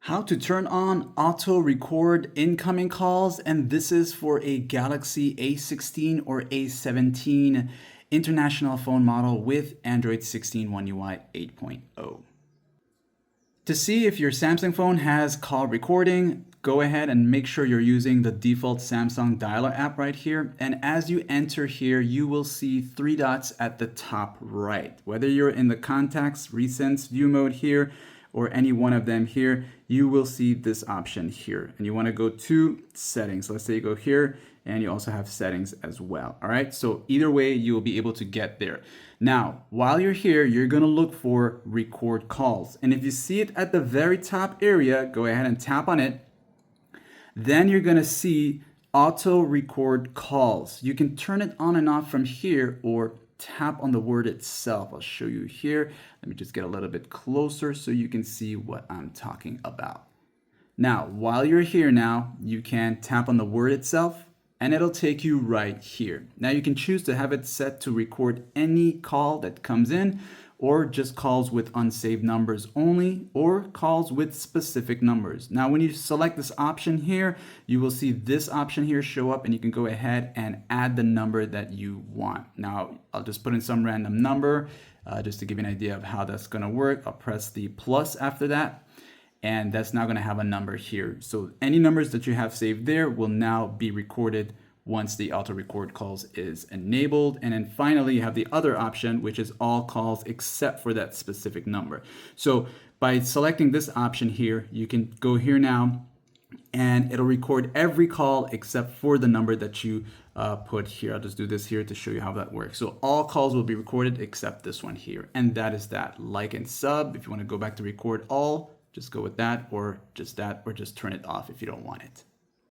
How to turn on auto record incoming calls, and this is for a Galaxy A16 or A17 international phone model with Android 16 One UI 8.0. To see if your Samsung phone has call recording, go ahead and make sure you're using the default Samsung Dialer app right here. And as you enter here, you will see three dots at the top right. Whether you're in the contacts, recents, view mode here, or any one of them here, you will see this option here. And you want to go to settings. Let's say you go here and you also have settings as well. All right. So either way, you will be able to get there. Now, while you're here, you're going to look for record calls. And if you see it at the very top area, go ahead and tap on it. Then you're going to see auto record calls. You can turn it on and off from here or tap on the word itself. I'll show you here. Let me just get a little bit closer so you can see what I'm talking about. Now, while you're here now, you can tap on the word itself and it'll take you right here. Now you can choose to have it set to record any call that comes in, or just calls with unsaved numbers only, or calls with specific numbers. Now, when you select this option here, you will see this option here show up and you can go ahead and add the number that you want. Now, I'll just put in some random number just to give you an idea of how that's gonna work. I'll press the plus after that, and that's now gonna have a number here. So any numbers that you have saved there will now be recorded once the auto record calls is enabled. And then finally, you have the other option, which is all calls except for that specific number. So by selecting this option here, you can go here now and it'll record every call except for the number that you put here. I'll just do this here to show you how that works. So all calls will be recorded except this one here. And that is that. Like and sub, if you want to go back to record all, just go with that, or just turn it off if you don't want it.